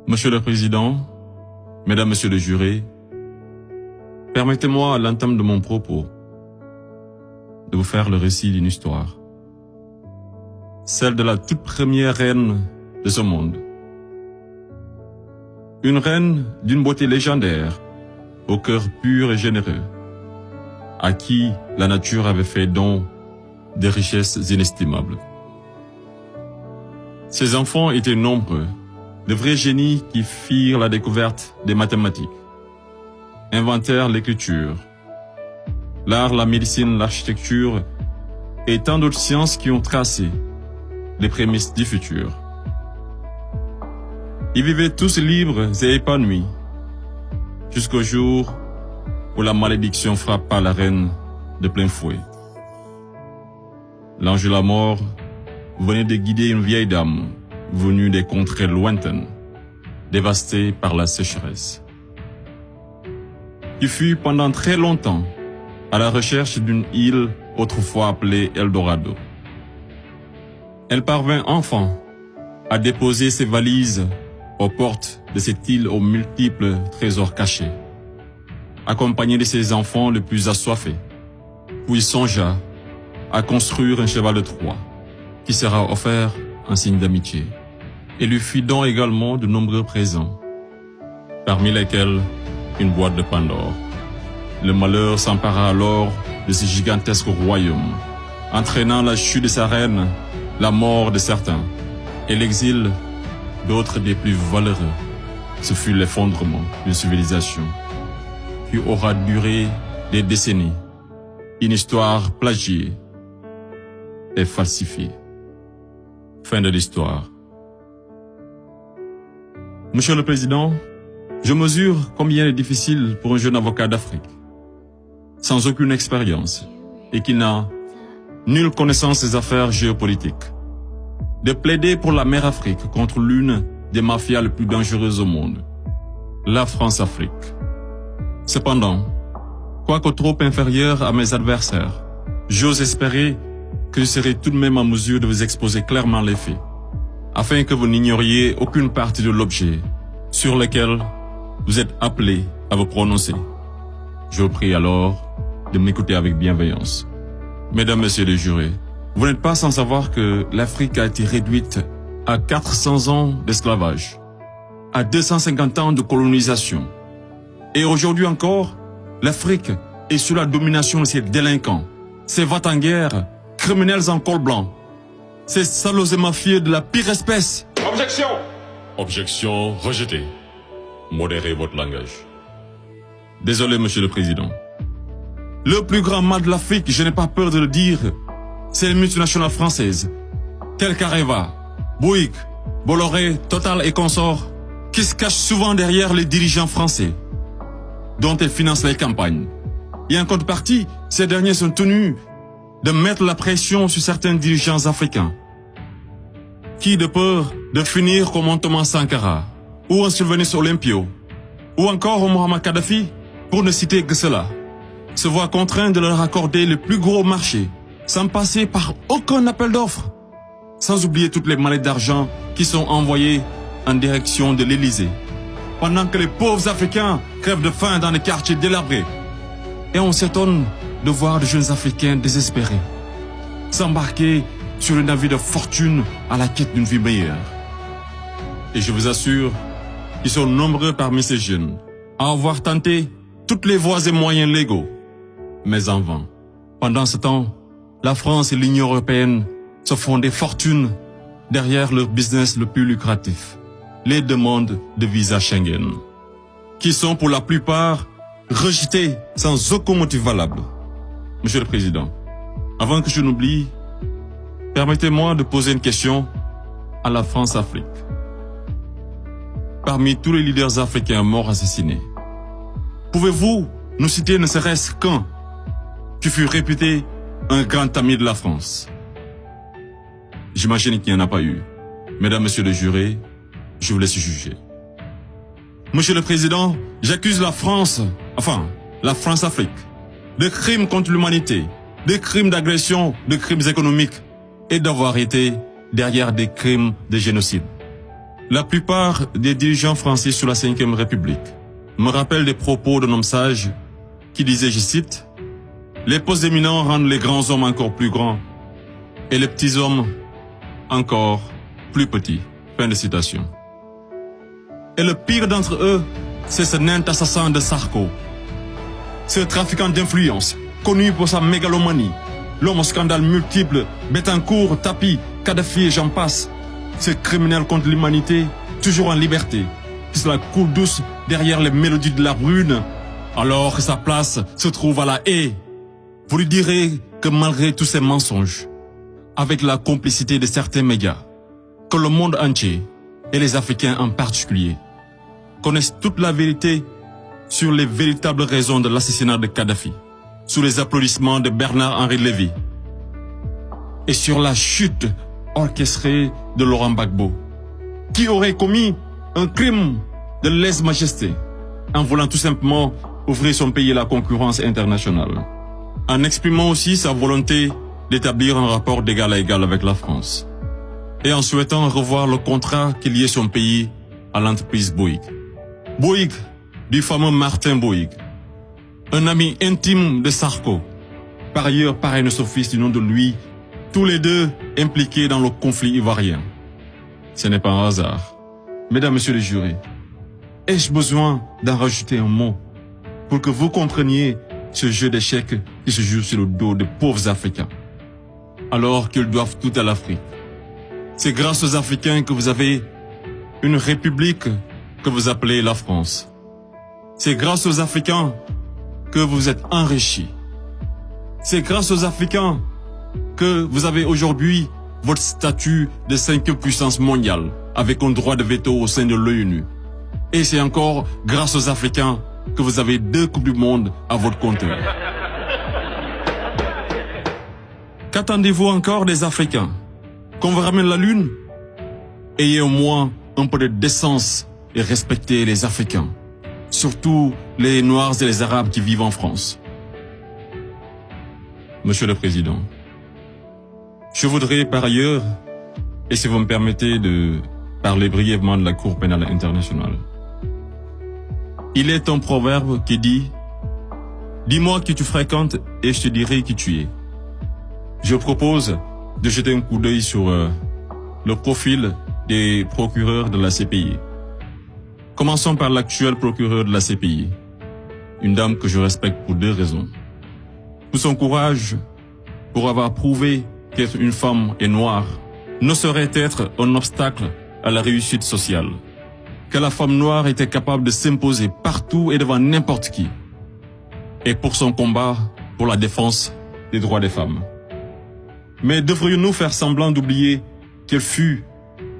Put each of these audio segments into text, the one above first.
Monsieur le Président, Mesdames, Messieurs les jurés, permettez-moi à l'entame de mon propos de vous faire le récit d'une histoire, celle de la toute première reine de ce monde. Une reine d'une beauté légendaire, au cœur pur et généreux, à qui la nature avait fait don des richesses inestimables. Ses enfants étaient nombreux, de vrais génies qui firent la découverte des mathématiques, inventèrent l'écriture, l'art, la médecine, l'architecture et tant d'autres sciences qui ont tracé les prémices du futur. Ils vivaient tous libres et épanouis, jusqu'au jour où la malédiction frappa la reine de plein fouet. L'ange de la mort venait de guider une vieille dame venue des contrées lointaines, dévastée par la sécheresse, qui fut pendant très longtemps à la recherche d'une île autrefois appelée Eldorado. Elle parvint enfin à déposer ses valises aux portes de cette île aux multiples trésors cachés, accompagnée de ses enfants les plus assoiffés, puis songea à construire un cheval de Troie qui sera offert en signe d'amitié, et lui fit don également de nombreux présents, parmi lesquels une boîte de Pandore. Le malheur s'empara alors de ce gigantesque royaume, entraînant la chute de sa reine, la mort de certains, et l'exil d'autres des plus valeureux. Ce fut l'effondrement d'une civilisation qui aura duré des décennies, une histoire plagiée et falsifiée. Fin de l'histoire. Monsieur le Président, je mesure combien il est difficile pour un jeune avocat d'Afrique, sans aucune expérience et qui n'a nulle connaissance des affaires géopolitiques, de plaider pour la mère Afrique contre l'une des mafias les plus dangereuses au monde, la France-Afrique. Cependant, quoique trop inférieur à mes adversaires, j'ose espérer que je serai tout de même en mesure de vous exposer clairement les faits, afin que vous n'ignoriez aucune partie de l'objet sur lequel vous êtes appelés à vous prononcer. Je vous prie alors de m'écouter avec bienveillance. Mesdames, Messieurs les jurés, vous n'êtes pas sans savoir que l'Afrique a été réduite à 400 ans d'esclavage, à 250 ans de colonisation. Et aujourd'hui encore, l'Afrique est sous la domination de ces délinquants, ces va-t-en-guerre, criminels en col blanc, ces salauds et mafieux de la pire espèce. Objection! Objection rejetée. Modérez votre langage. Désolé, Monsieur le Président. Le plus grand mal de l'Afrique, je n'ai pas peur de le dire, c'est les multinationales françaises, telles qu'Areva, Bouygues, Bolloré, Total et consorts, qui se cachent souvent derrière les dirigeants français, dont elles financent les campagnes. Et en contrepartie, ces derniers sont tenus de mettre la pression sur certains dirigeants africains, qui, de peur de finir comme un Thomas Sankara, ou un Sylvanus Olympio, ou encore un Muammar Kadhafi, pour ne citer que cela, se voient contraints de leur accorder le plus gros marché, sans passer par aucun appel d'offres, sans oublier toutes les mallettes d'argent qui sont envoyées en direction de l'Élysée, pendant que les pauvres Africains crèvent de faim dans les quartiers délabrés. Et on s'étonne de voir de jeunes Africains désespérés s'embarquer sur un navire de fortune à la quête d'une vie meilleure. Et je vous assure qu'ils sont nombreux parmi ces jeunes à avoir tenté toutes les voies et moyens légaux, mais en vain. Pendant ce temps, la France et l'Union européenne se font des fortunes derrière leur business le plus lucratif, les demandes de visa Schengen, qui sont pour la plupart rejetées sans aucun motif valable. Monsieur le Président, avant que je n'oublie, permettez-moi de poser une question à la France-Afrique. Parmi tous les leaders africains morts assassinés, pouvez-vous nous citer ne serait-ce qu'un qui fut réputé un grand ami de la France? J'imagine qu'il n'y en a pas eu. Mesdames, Messieurs les jurés, je vous laisse juger. Monsieur le Président, j'accuse la France-Afrique, de crimes contre l'humanité, de crimes d'agression, de crimes économiques et d'avoir été derrière des crimes de génocide. La plupart des dirigeants français sous la Ve République me rappellent des propos d'un homme sage qui disait, je cite, « Les postes éminents rendent les grands hommes encore plus grands et les petits hommes encore plus petits. » Fin de citation. Et le pire d'entre eux, c'est ce nain assassin de Sarko. Ce trafiquant d'influence, connu pour sa mégalomanie, l'homme au scandale multiple, Bettencourt, Tapi, Kadhafi et j'en passe. Ce criminel contre l'humanité, toujours en liberté, qui se la coule douce derrière les mélodies de la brune, alors que sa place se trouve à la haie. Vous lui direz que malgré tous ces mensonges, avec la complicité de certains médias, que le monde entier, et les Africains en particulier, connaissent toute la vérité sur les véritables raisons de l'assassinat de Kadhafi, sous les applaudissements de Bernard-Henri Lévy, et sur la chute orchestrée de Laurent Gbagbo, qui aurait commis un crime de lèse-majesté en voulant tout simplement ouvrir son pays à la concurrence internationale, en exprimant aussi sa volonté d'établir un rapport d'égal à égal avec la France, et en souhaitant revoir le contrat qui liait son pays à l'entreprise Bouygues. Bouygues, du fameux Martin Bouygues, un ami intime de Sarko, par ailleurs parrain de son fils du nom de lui, tous les deux impliqués dans le conflit ivoirien. Ce n'est pas un hasard. Mesdames, Messieurs les jurés, ai-je besoin d'en rajouter un mot pour que vous compreniez ce jeu d'échecs qui se joue sur le dos de pauvres Africains, alors qu'ils doivent tout à l'Afrique? C'est grâce aux Africains que vous avez une république que vous appelez la France. C'est grâce aux Africains que vous êtes enrichis. C'est grâce aux Africains que vous avez aujourd'hui votre statut de 5e puissance mondiale avec un droit de veto au sein de l'ONU. Et c'est encore grâce aux Africains que vous avez 2 Coupes du Monde à votre compteur. Qu'attendez-vous encore des Africains? Qu'on vous ramène la Lune? Ayez au moins un peu de décence et respectez les Africains, surtout les Noirs et les Arabes qui vivent en France. Monsieur le Président, je voudrais par ailleurs, et si vous me permettez de parler brièvement de la Cour pénale internationale. Il est un proverbe qui dit « Dis-moi qui tu fréquentes et je te dirai qui tu es ». Je propose de jeter un coup d'œil sur le profil des procureurs de la CPI. Commençons par l'actuel procureur de la CPI, une dame que je respecte pour 2 raisons. Pour son courage, pour avoir prouvé qu'être une femme et noire ne saurait être un obstacle à la réussite sociale, que la femme noire était capable de s'imposer partout et devant n'importe qui, et pour son combat pour la défense des droits des femmes. Mais devrions-nous faire semblant d'oublier qu'elle fut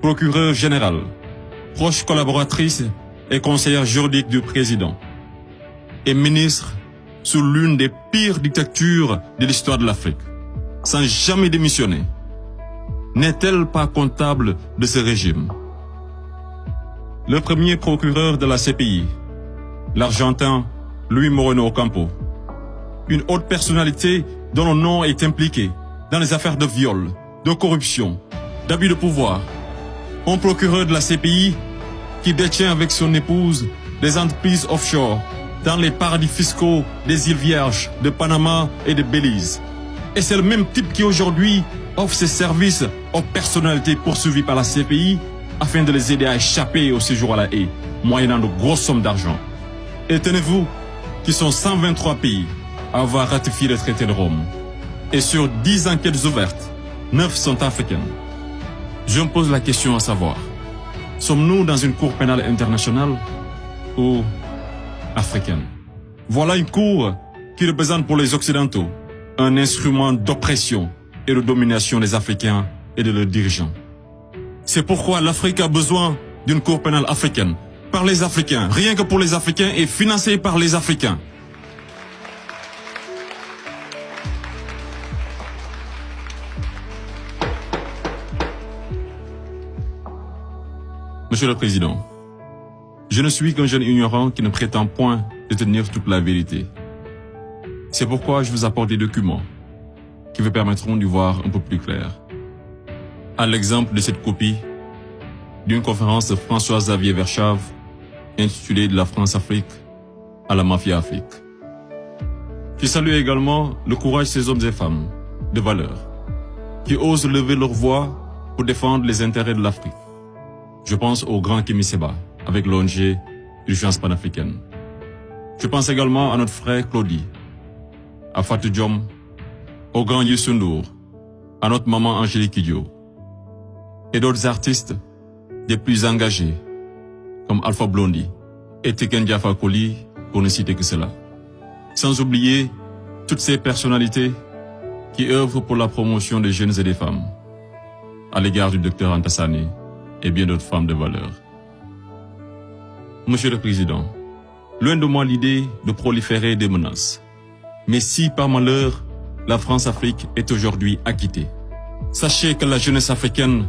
procureure générale, proche collaboratrice et conseillère juridique du président, et ministre sous l'une des pires dictatures de l'histoire de l'Afrique, sans jamais démissionner? N'est-elle pas comptable de ce régime? Le premier procureur de la CPI, l'Argentin Luis Moreno Ocampo, une haute personnalité dont le nom est impliqué dans les affaires de viol, de corruption, d'abus de pouvoir. Un procureur de la CPI qui détient avec son épouse des entreprises offshore dans les paradis fiscaux des îles Vierges, de Panama et de Belize. Et c'est le même type qui aujourd'hui offre ses services aux personnalités poursuivies par la CPI afin de les aider à échapper au séjour à la haie, moyennant de grosses sommes d'argent. Et tenez-vous, qui sont 123 pays à avoir ratifié le traité de Rome. Et sur 10 enquêtes ouvertes, 9 sont africaines. Je me pose la question à savoir, sommes-nous dans une cour pénale internationale ou africaine? Voilà une cour qui représente pour les Occidentaux un instrument d'oppression et de domination des Africains et de leurs dirigeants. C'est pourquoi l'Afrique a besoin d'une cour pénale africaine, par les Africains, rien que pour les Africains et financée par les Africains. Monsieur le Président, je ne suis qu'un jeune ignorant qui ne prétend point détenir toute la vérité. C'est pourquoi je vous apporte des documents qui vous permettront d'y voir un peu plus clair. À l'exemple de cette copie d'une conférence de François-Xavier Verschave intitulée « De la France-Afrique à la mafia-Afrique ». Je salue également le courage de ces hommes et femmes de valeur qui osent lever leur voix pour défendre les intérêts de l'Afrique. Je pense au grand Kémy Séba avec l'ONG Urgence panafricaine. Je pense également à notre frère Claudie, à Fatou Diom, au grand Youssou N'Dour, à notre maman Angélique Kidjo et d'autres artistes des plus engagés comme Alpha Blondy et Tiken Jah Fakoly pour ne citer que cela. Sans oublier toutes ces personnalités qui œuvrent pour la promotion des jeunes et des femmes à l'égard du docteur Anta Sané et bien d'autres femmes de valeur. Monsieur le Président, loin de moi l'idée de proliférer des menaces. Mais si par malheur, la France-Afrique est aujourd'hui acquittée, sachez que la jeunesse africaine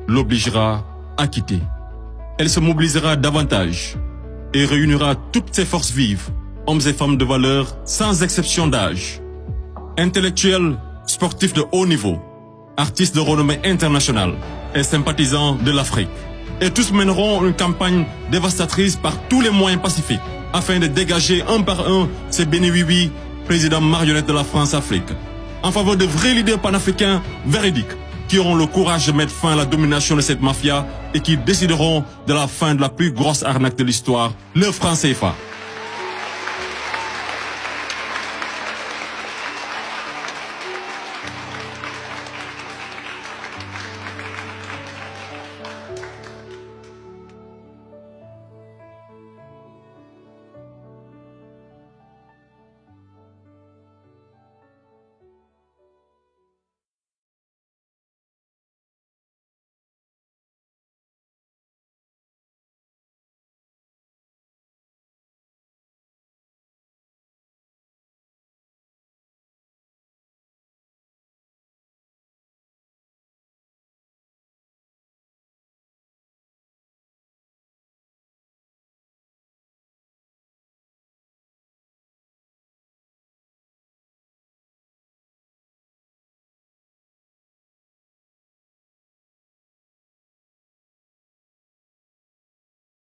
l'obligera à quitter. Elle se mobilisera davantage et réunira toutes ses forces vives, hommes et femmes de valeur, sans exception d'âge, intellectuels, sportifs de haut niveau, artistes de renommée internationale et sympathisants de l'Afrique. Et tous mèneront une campagne dévastatrice par tous les moyens pacifiques afin de dégager un par un ces béni-oui-oui, présidents marionnettes de la France-Afrique, en faveur de vrais leaders panafricains véridiques qui auront le courage de mettre fin à la domination de cette mafia et qui décideront de la fin de la plus grosse arnaque de l'histoire, le franc CFA.